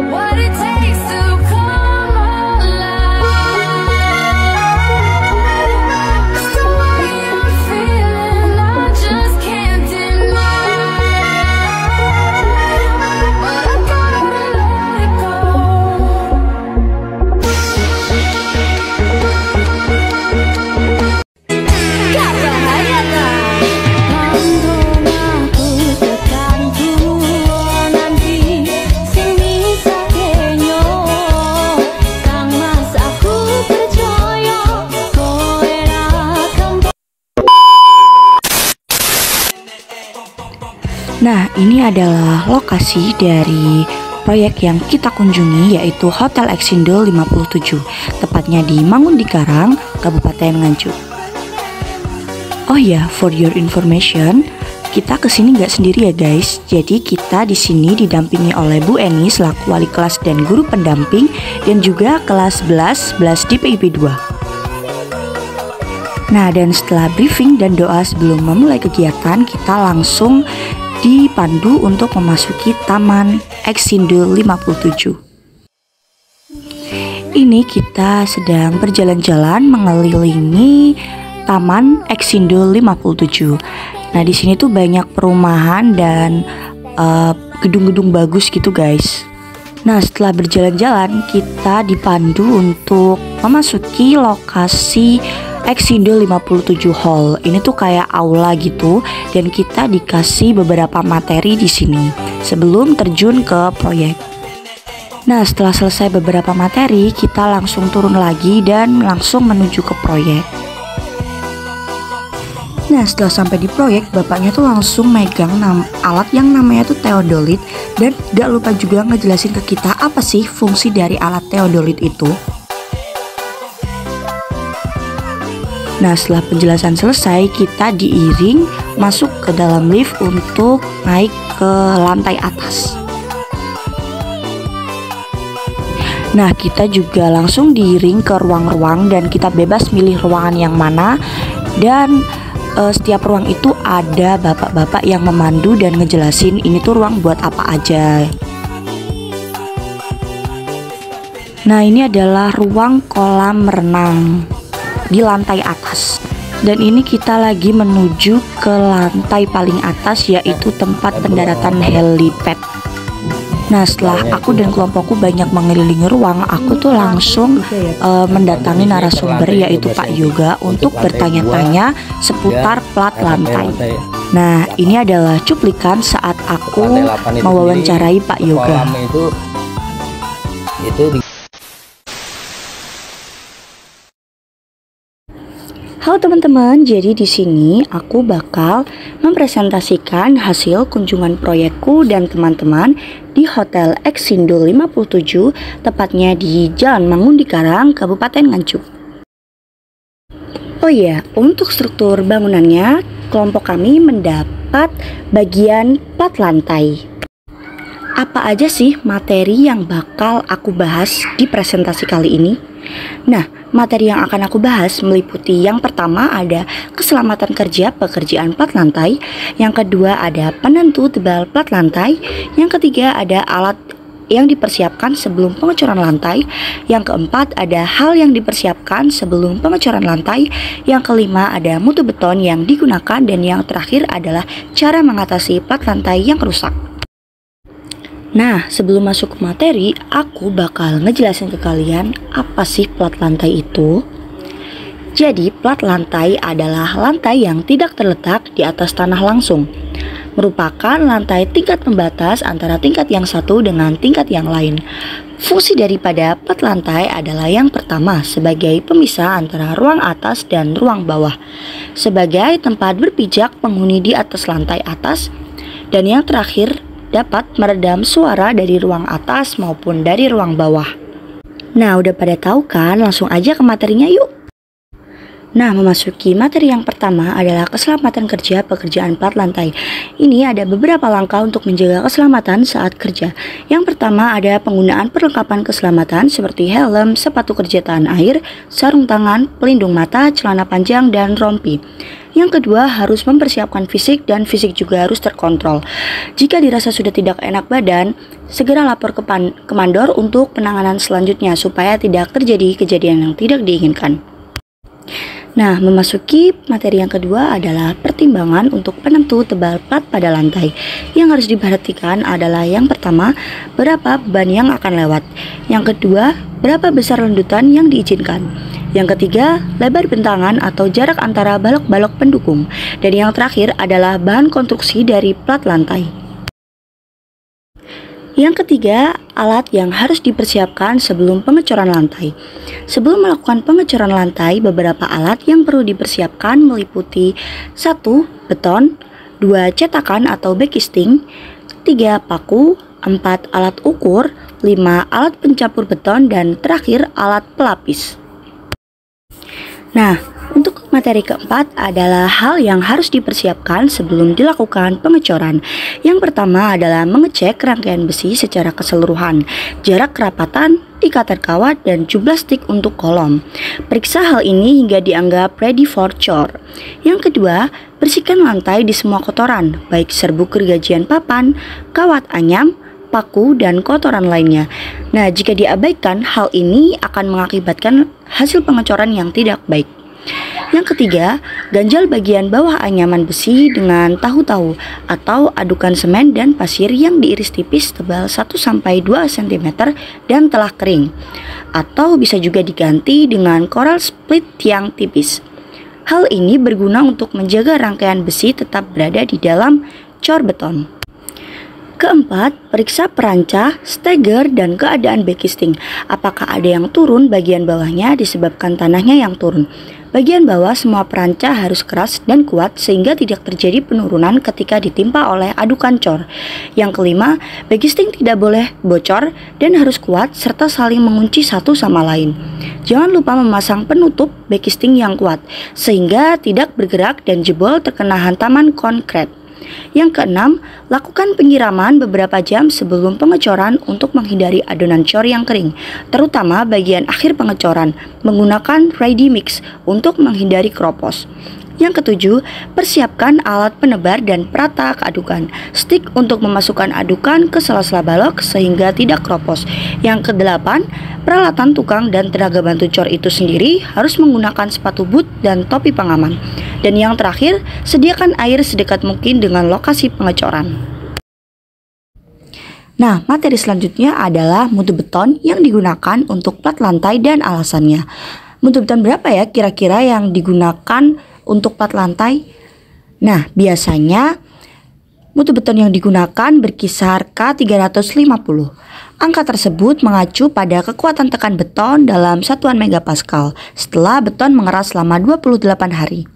what it takes to come alive. It's the way I'm feeling, I just can't deny. But I gotta let it go. Gak bahaya tak? Lambung aku tekan tua nanti sing bisa kenyo. Kang Mas aku percaya kowe akan. Nah, ini adalah lokasi dari proyek yang kita kunjungi, yaitu Hotel Exindul 57, tepatnya di Mangun di Karang, Kabupaten Nganjuk. Oh ya, for your information, kita kesini nggak sendiri ya guys. Jadi kita di sini didampingi oleh Bu Eni selaku wali kelas dan guru pendamping, dan juga kelas 11 di PIP 2. Nah, dan setelah briefing dan doa sebelum memulai kegiatan, kita langsung dipandu untuk memasuki Taman Exindul 57. Ini kita sedang berjalan-jalan mengelilingi Taman Exindul 57. Nah, di sini tuh banyak perumahan dan gedung-gedung bagus gitu guys. Nah, setelah berjalan-jalan kita dipandu untuk memasuki lokasi Exindul 57 Hall. Ini tuh kayak aula gitu, dan kita dikasih beberapa materi di sini sebelum terjun ke proyek. Nah, setelah selesai beberapa materi, kita langsung turun lagi dan langsung menuju ke proyek. Nah, setelah sampai di proyek, bapaknya tuh langsung megang alat yang namanya tuh teodolit, dan gak lupa juga ngejelasin ke kita apa sih fungsi dari alat teodolit itu. Nah, setelah penjelasan selesai, kita diiring masuk ke dalam lift untuk naik ke lantai atas. Nah, kita juga langsung diiring ke ruang-ruang dan kita bebas milih ruangan yang mana. Dan setiap ruang itu ada bapak-bapak yang memandu dan ngejelasin ini tuh ruang buat apa aja. Nah, ini adalah ruang kolam renang di lantai atas, dan ini kita lagi menuju ke lantai paling atas, yaitu tempat pendaratan helipad. Nah, setelah aku dan kelompokku banyak mengelilingi ruang, aku tuh langsung mendatangi narasumber, yaitu Pak Yoga, untuk bertanya-tanya seputar plat lantai. Nah, ini adalah cuplikan saat aku mewawancarai Pak Yoga. Halo teman-teman, jadi di sini aku bakal mempresentasikan hasil kunjungan proyekku dan teman-teman di Hotel Exindul 57, tepatnya di Jalan Mangun di Karang, Kabupaten Nganjuk. Oh iya, untuk struktur bangunannya, kelompok kami mendapat bagian plat lantai. Apa aja sih materi yang bakal aku bahas di presentasi kali ini? Nah, materi yang akan aku bahas meliputi yang pertama ada keselamatan kerja pekerjaan plat lantai, yang kedua ada penentu tebal plat lantai, yang ketiga ada alat yang dipersiapkan sebelum pengecoran lantai, yang keempat ada hal yang dipersiapkan sebelum pengecoran lantai, yang kelima ada mutu beton yang digunakan, dan yang terakhir adalah cara mengatasi plat lantai yang rusak. Nah, sebelum masuk ke materi, aku bakal ngejelasin ke kalian apa sih plat lantai itu. Jadi, plat lantai adalah lantai yang tidak terletak di atas tanah langsung. Merupakan lantai tingkat pembatas antara tingkat yang satu dengan tingkat yang lain. Fungsi daripada plat lantai adalah yang pertama sebagai pemisah antara ruang atas dan ruang bawah, sebagai tempat berpijak penghuni di atas lantai atas, dan yang terakhir dapat meredam suara dari ruang atas maupun dari ruang bawah. Nah, udah pada tahu kan? Langsung aja ke materinya yuk. Nah, memasuki materi yang pertama adalah keselamatan kerja pekerjaan plat lantai. Ini ada beberapa langkah untuk menjaga keselamatan saat kerja. Yang pertama ada penggunaan perlengkapan keselamatan seperti helm, sepatu kerja tahan air, sarung tangan, pelindung mata, celana panjang, dan rompi. Yang kedua, harus mempersiapkan fisik dan fisik juga harus terkontrol. Jika dirasa sudah tidak enak badan, segera lapor ke mandor untuk penanganan selanjutnya supaya tidak terjadi kejadian yang tidak diinginkan. Nah, memasuki materi yang kedua adalah pertimbangan untuk penentu tebal plat pada lantai. Yang harus diperhatikan adalah yang pertama, berapa beban yang akan lewat. Yang kedua, berapa besar lendutan yang diizinkan. Yang ketiga, lebar bentangan atau jarak antara balok-balok pendukung. Dan yang terakhir adalah bahan konstruksi dari plat lantai. Yang ketiga, alat yang harus dipersiapkan sebelum pengecoran lantai. Sebelum melakukan pengecoran lantai, beberapa alat yang perlu dipersiapkan meliputi 1. Beton, 2. Cetakan atau backcasting, 3. Paku, 4. Alat ukur, 5. Alat pencampur beton, dan terakhir alat pelapis. Nah, untuk materi keempat adalah hal yang harus dipersiapkan sebelum dilakukan pengecoran. Yang pertama adalah mengecek rangkaian besi secara keseluruhan, jarak kerapatan, ikatan kawat, dan jumlah stik untuk kolom. Periksa hal ini hingga dianggap ready for cure. Yang kedua, bersihkan lantai di semua kotoran, baik serbuk gergajian papan, kawat anyam, paku, dan kotoran lainnya. Nah, jika diabaikan, hal ini akan mengakibatkan hasil pengecoran yang tidak baik. Yang ketiga, ganjal bagian bawah anyaman besi dengan tahu-tahu atau adukan semen dan pasir yang diiris tipis tebal 1-2 cm dan telah kering. Atau bisa juga diganti dengan coral split yang tipis. Hal ini berguna untuk menjaga rangkaian besi tetap berada di dalam cor beton. Keempat, periksa perancah, steger, dan keadaan backcasting. Apakah ada yang turun bagian bawahnya disebabkan tanahnya yang turun. Bagian bawah semua perancah harus keras dan kuat sehingga tidak terjadi penurunan ketika ditimpa oleh adukan cor. Yang kelima, backcasting tidak boleh bocor dan harus kuat serta saling mengunci satu sama lain. Jangan lupa memasang penutup backcasting yang kuat sehingga tidak bergerak dan jebol terkena hantaman konkret. Yang keenam, lakukan penyiraman beberapa jam sebelum pengecoran untuk menghindari adonan cor yang kering, terutama bagian akhir pengecoran, menggunakan ready mix untuk menghindari kropos. Yang ketujuh, persiapkan alat penebar dan perata keadukan, stick untuk memasukkan adukan ke sela-sela balok sehingga tidak kropos. Yang kedelapan, peralatan tukang dan tenaga bantu cor itu sendiri harus menggunakan sepatu boot dan topi pengaman. Dan yang terakhir, sediakan air sedekat mungkin dengan lokasi pengecoran. Nah, materi selanjutnya adalah mutu beton yang digunakan untuk plat lantai dan alasannya. Mutu beton berapa ya kira-kira yang digunakan untuk plat lantai? Nah, biasanya mutu beton yang digunakan berkisar K350. Angka tersebut mengacu pada kekuatan tekan beton dalam satuan megapascal setelah beton mengeras selama 28 hari.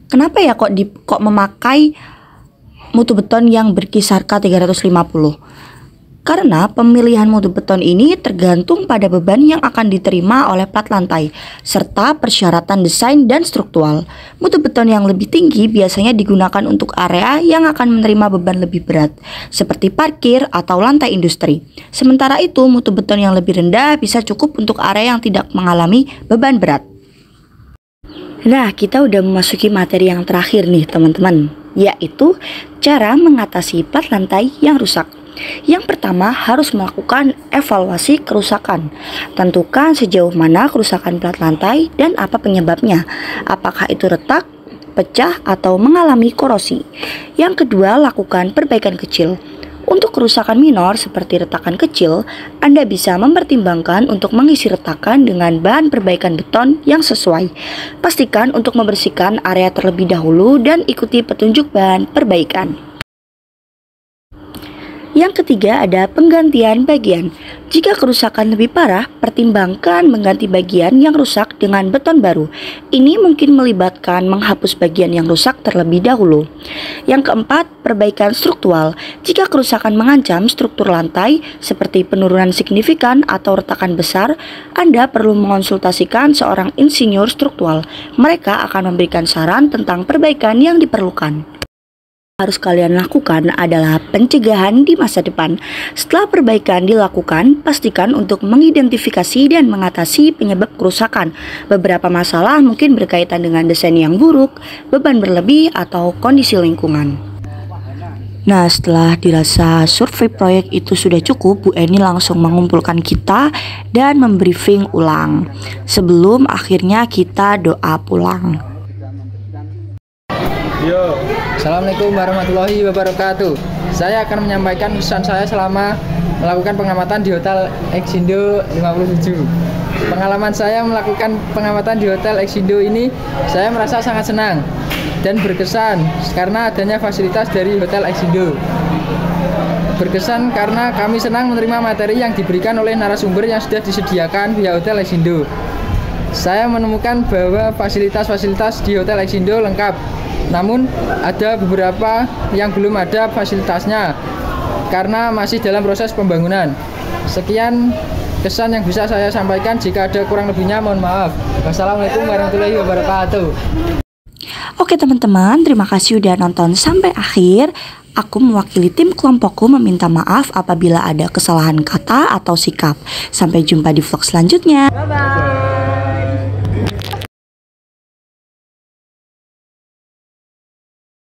Kenapa ya kok memakai mutu beton yang berkisar K350? Karena pemilihan mutu beton ini tergantung pada beban yang akan diterima oleh plat lantai, serta persyaratan desain dan struktural. Mutu beton yang lebih tinggi biasanya digunakan untuk area yang akan menerima beban lebih berat, seperti parkir atau lantai industri. Sementara itu, mutu beton yang lebih rendah bisa cukup untuk area yang tidak mengalami beban berat. Nah, kita udah memasuki materi yang terakhir nih teman-teman, yaitu cara mengatasi plat lantai yang rusak. Yang pertama, harus melakukan evaluasi kerusakan. Tentukan sejauh mana kerusakan plat lantai dan apa penyebabnya. Apakah itu retak, pecah, atau mengalami korosi. Yang kedua, lakukan perbaikan kecil. Untuk kerusakan minor seperti retakan kecil, Anda bisa mempertimbangkan untuk mengisi retakan dengan bahan perbaikan beton yang sesuai. Pastikan untuk membersihkan area terlebih dahulu dan ikuti petunjuk bahan perbaikan. Yang ketiga ada penggantian bagian. Jika kerusakan lebih parah, pertimbangkan mengganti bagian yang rusak dengan beton baru. Ini mungkin melibatkan menghapus bagian yang rusak terlebih dahulu. Yang keempat, perbaikan struktural. Jika kerusakan mengancam struktur lantai seperti penurunan signifikan atau retakan besar, Anda perlu mengonsultasikan seorang insinyur struktural. Mereka akan memberikan saran tentang perbaikan yang diperlukan. harus kalian lakukan adalah pencegahan di masa depan. Setelah perbaikan dilakukan, pastikan untuk mengidentifikasi dan mengatasi penyebab kerusakan. Beberapa masalah mungkin berkaitan dengan desain yang buruk, beban berlebih, atau kondisi lingkungan. Nah, setelah dirasa survei proyek itu sudah cukup, Bu Eni langsung mengumpulkan kita dan membriefing ulang. Sebelum akhirnya kita doa pulang. Assalamualaikum warahmatullahi wabarakatuh. Saya akan menyampaikan kesan saya selama melakukan pengamatan di Hotel Exindo 57. Pengalaman saya melakukan pengamatan di Hotel Exindo ini, saya merasa sangat senang dan berkesan karena adanya fasilitas dari Hotel Exindo. Berkesan karena kami senang menerima materi yang diberikan oleh narasumber yang sudah disediakan via Hotel Exindo. Saya menemukan bahwa fasilitas-fasilitas di Hotel Exindo lengkap. Namun ada beberapa yang belum ada fasilitasnya karena masih dalam proses pembangunan. Sekian kesan yang bisa saya sampaikan. Jika ada kurang lebihnya mohon maaf. Wassalamualaikum warahmatullahi wabarakatuh. Oke teman-teman, terima kasih udah nonton sampai akhir. Aku mewakili tim kelompokku meminta maaf apabila ada kesalahan kata atau sikap. Sampai jumpa di vlog selanjutnya. Bye-bye.